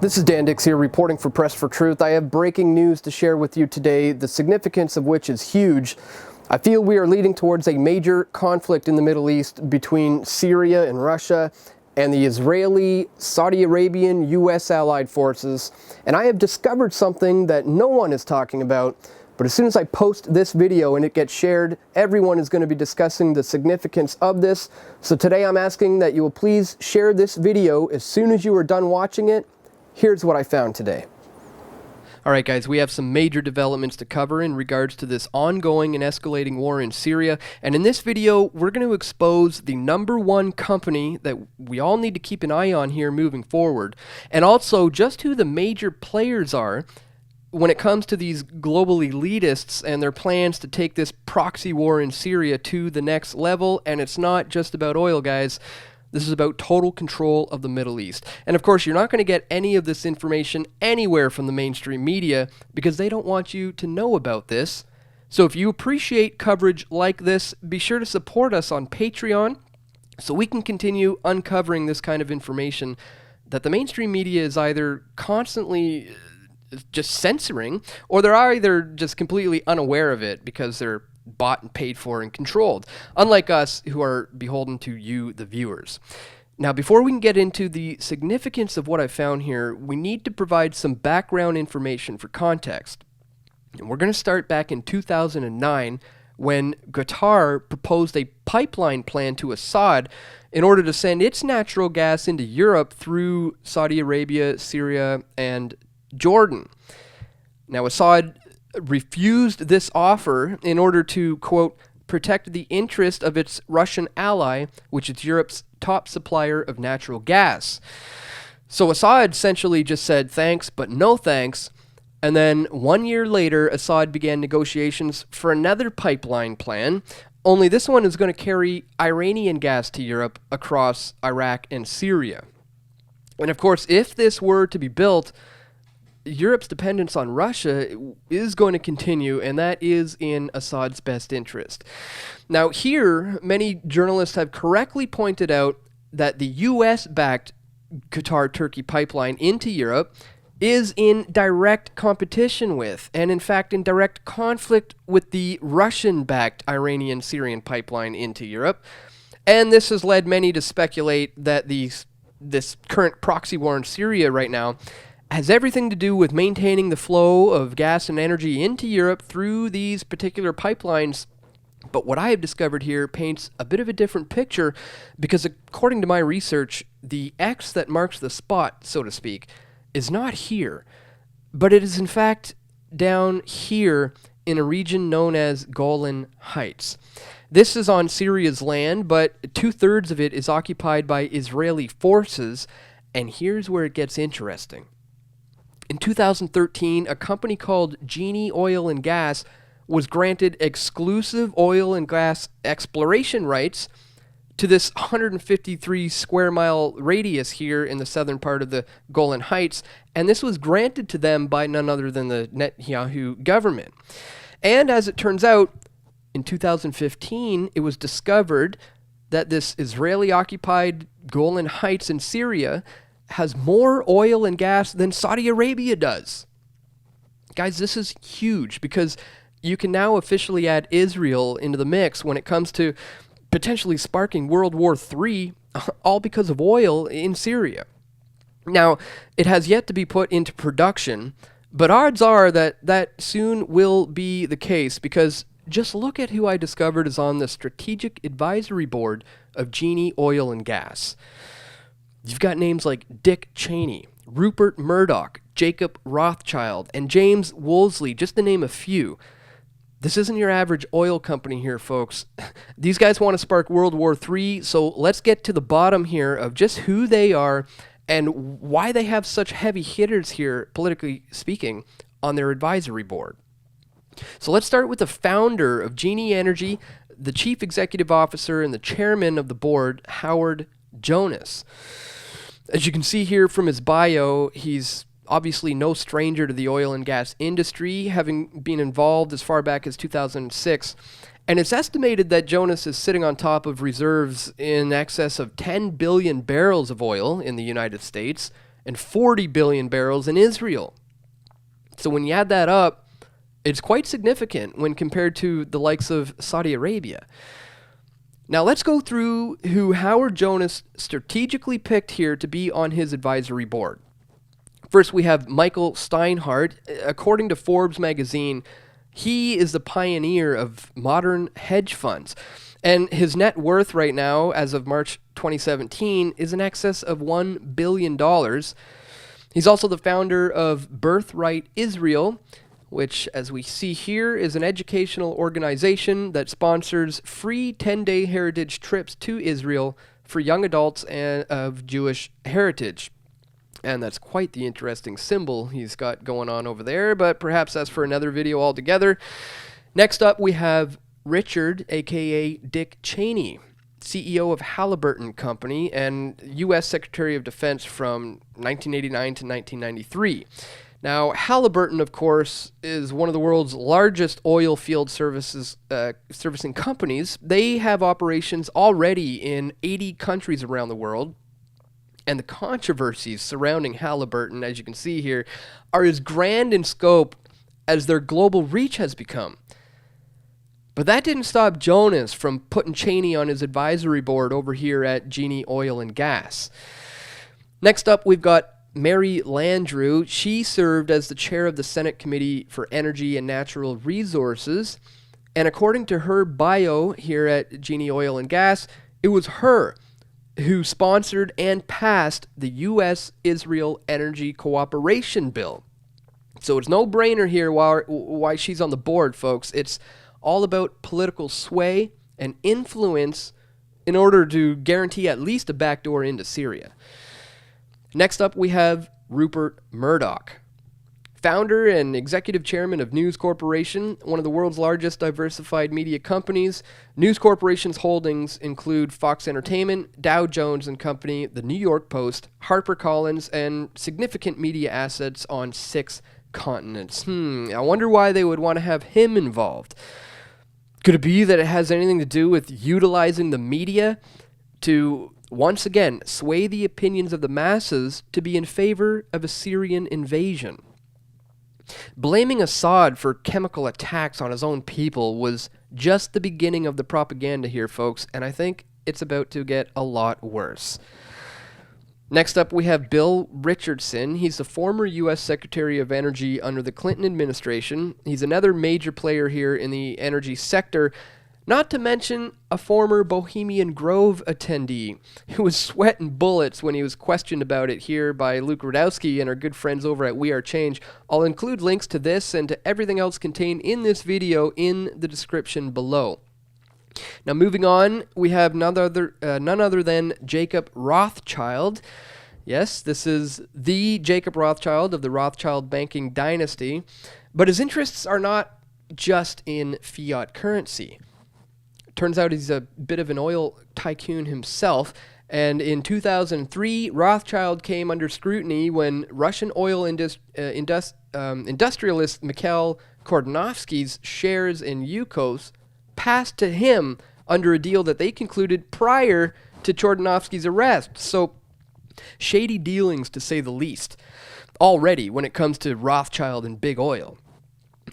This is Dan Dix here reporting for Press for Truth. I have breaking news to share with you today, the significance of which is huge. I feel we are leading towards a major conflict in the Middle East between Syria and Russia and the Israeli, Saudi Arabian, U.S. allied forces. And I have discovered something that no one is talking about, but as soon as I post this video and it gets shared, everyone is going to be discussing the significance of this. So today I'm asking that you will please share this video as soon as you are done watching it. Here's what I found today. Alright guys, we have some major developments to cover in regards to this ongoing and escalating war in Syria, and in this video we're going to expose the #1 company that we all need to keep an eye on here moving forward, and also just who the major players are when it comes to these global elitists and their plans to take this proxy war in Syria to the next level. And it's not just about oil, guys. This is about total control of the Middle East. And of course, you're not going to get any of this information anywhere from the mainstream media because they don't want you to know about this. So if you appreciate coverage like this, be sure to support us on Patreon so we can continue uncovering this kind of information that the mainstream media is either constantly just censoring, or they're either just completely unaware of it because they're bought and paid for and controlled, unlike us who are beholden to you, the viewers. Now, before we can get into the significance of what I found here, we need to provide some background information for context. And we're going to start back in 2009 when Qatar proposed a pipeline plan to Assad in order to send its natural gas into Europe through Saudi Arabia, Syria, and Jordan. Now, Assad refused this offer in order to, quote, protect the interest of its Russian ally, which is Europe's top supplier of natural gas. So Assad essentially just said thanks, but no thanks. And then 1 year later, Assad began negotiations for another pipeline plan, only this one is going to carry Iranian gas to Europe across Iraq and Syria. And of course, if this were to be built, Europe's dependence on Russia is going to continue, and that is in Assad's best interest. Now here, many journalists have correctly pointed out that the US-backed Qatar-Turkey pipeline into Europe is in direct competition with, and in fact in direct conflict with, the Russian-backed Iranian-Syrian pipeline into Europe. And this has led many to speculate that this current proxy war in Syria right now has everything to do with maintaining the flow of gas and energy into Europe through these particular pipelines. But what I have discovered here paints a bit of a different picture because according to my research, the X that marks the spot, so to speak, is not here, but it is in fact down here in a region known as Golan Heights. This is on Syria's land, but 2/3 of it is occupied by Israeli forces, and here's where it gets interesting. In 2013, a company called Genie Oil and Gas was granted exclusive oil and gas exploration rights to this 153 square mile radius here in the southern part of the Golan Heights, and this was granted to them by none other than the Netanyahu government. And as it turns out, in 2015, it was discovered that this Israeli-occupied Golan Heights in Syria has more oil and gas than Saudi Arabia does. Guys, this is huge because you can now officially add Israel into the mix when it comes to potentially sparking World War III, all because of oil in Syria. Now, it has yet to be put into production, but odds are that that soon will be the case because just look at who I discovered is on the Strategic Advisory Board of Genie Oil and Gas. You've got names like Dick Cheney, Rupert Murdoch, Jacob Rothschild, and James Woolsey, just to name a few. This isn't your average oil company here, folks. These guys want to spark World War III, so let's get to the bottom here of just who they are and why they have such heavy hitters here, politically speaking, on their advisory board. So let's start with the founder of Genie Energy, the chief executive officer and the chairman of the board, Howard Jonas. As you can see here from his bio, he's obviously no stranger to the oil and gas industry, having been involved as far back as 2006. And it's estimated that Jonas is sitting on top of reserves in excess of 10 billion barrels of oil in the United States and 40 billion barrels in Israel. So when you add that up, it's quite significant when compared to the likes of Saudi Arabia. Now let's go through who Howard Jonas strategically picked here to be on his advisory board. First, we have Michael Steinhardt. According to Forbes magazine, he is the pioneer of modern hedge funds. And his net worth right now, as of March 2017, is in excess of $1 billion. He's also the founder of Birthright Israel, which, as we see here, is an educational organization that sponsors free 10-day heritage trips to Israel for young adults and of Jewish heritage. And that's quite the interesting symbol he's got going on over there, but perhaps that's for another video altogether. Next up, we have Richard, a.k.a. Dick Cheney, CEO of Halliburton Company and U.S. Secretary of Defense from 1989 to 1993. Now, Halliburton, of course, is one of the world's largest oil field servicing companies. They have operations already in 80 countries around the world. And the controversies surrounding Halliburton, as you can see here, are as grand in scope as their global reach has become. But that didn't stop Jonas from putting Cheney on his advisory board over here at Genie Oil and Gas. Next up, we've got Mary Landrieu. She served as the chair of the Senate Committee for Energy and Natural Resources. And according to her bio here at Genie Oil and Gas, it was her who sponsored and passed the U.S.-Israel Energy Cooperation Bill. So it's no brainer here why she's on the board, folks. It's all about political sway and influence in order to guarantee at least a backdoor into Syria. Next up, we have Rupert Murdoch, founder and executive chairman of News Corporation, one of the world's largest diversified media companies. News Corporation's holdings include Fox Entertainment, Dow Jones and Company, The New York Post, HarperCollins, and significant media assets on 6 continents. I wonder why they would want to have him involved. Could it be that it has anything to do with utilizing the media to, once again, sway the opinions of the masses to be in favor of a Syrian invasion? Blaming Assad for chemical attacks on his own people was just the beginning of the propaganda here, folks, and I think it's about to get a lot worse. Next up, we have Bill Richardson. He's the former U.S. Secretary of Energy under the Clinton administration. He's another major player here in the energy sector, not to mention a former Bohemian Grove attendee who was sweating bullets when he was questioned about it here by Luke Rudowski and our good friends over at We Are Change. I'll include links to this and to everything else contained in this video in the description below. Now moving on, we have none other than Jacob Rothschild. Yes, this is the Jacob Rothschild of the Rothschild banking dynasty, but his interests are not just in fiat currency. Turns out he's a bit of an oil tycoon himself, and in 2003, Rothschild came under scrutiny when Russian oil industrialist Mikhail Khodorkovsky's shares in Yukos passed to him under a deal that they concluded prior to Khodorkovsky's arrest. So, shady dealings to say the least, already when it comes to Rothschild and big oil.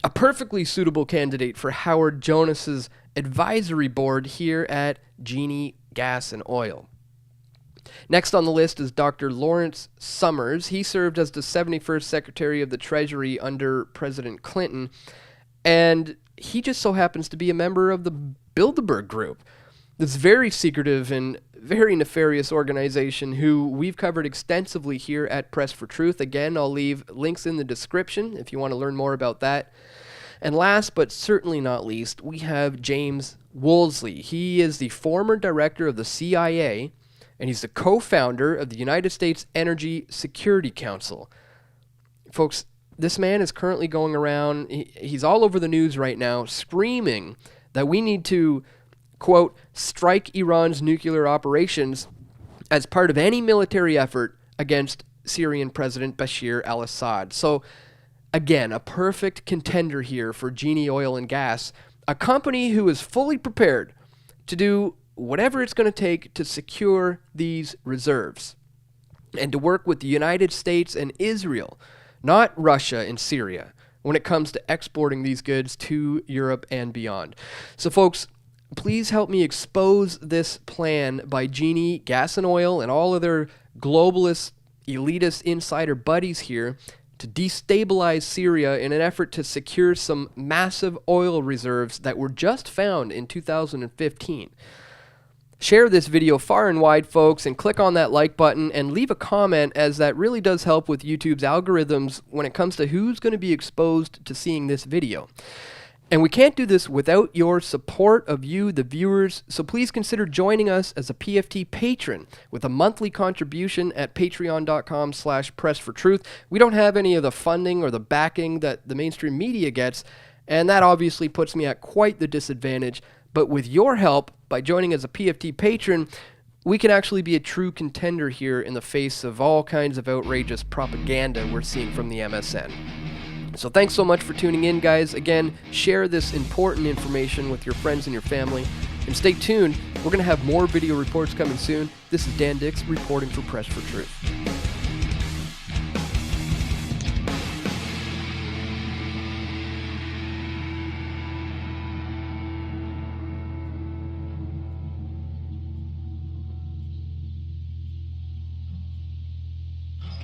A perfectly suitable candidate for Howard Jonas's advisory board here at Genie Gas and Oil. Next on the list is Dr. Lawrence Summers. He served as the 71st Secretary of the Treasury under President Clinton, and he just so happens to be a member of the Bilderberg Group, this very secretive and very nefarious organization who we've covered extensively here at Press for Truth. Again, I'll leave links in the description if you want to learn more about that. And last but certainly not least, we have James Woolsey. He is the former director of the CIA, and he's the co-founder of the United States Energy Security Council. Folks, this man is currently going around, he's all over the news right now, screaming that we need to, quote, strike Iran's nuclear operations as part of any military effort against Syrian President Bashar al-Assad. So, again, a perfect contender here for Genie Oil and Gas, a company who is fully prepared to do whatever it's going to take to secure these reserves. and to work with the United States and Israel, not Russia and Syria, when it comes to exporting these goods to Europe and beyond. So folks, please help me expose this plan by Genie, Gas and Oil, and all other globalist, elitist insider buddies here to destabilize Syria in an effort to secure some massive oil reserves that were just found in 2015. Share this video far and wide, folks, and click on that like button and leave a comment, as that really does help with YouTube's algorithms when it comes to who's going to be exposed to seeing this video. And we can't do this without your support of you, the viewers, so please consider joining us as a PFT patron with a monthly contribution at patreon.com/pressfortruth. We don't have any of the funding or the backing that the mainstream media gets, and that obviously puts me at quite the disadvantage. But with your help, by joining as a PFT patron, we can actually be a true contender here in the face of all kinds of outrageous propaganda we're seeing from the MSN. So thanks so much for tuning in, guys. Again, share this important information with your friends and your family. And stay tuned. We're going to have more video reports coming soon. This is Dan Dix reporting for Press for Truth.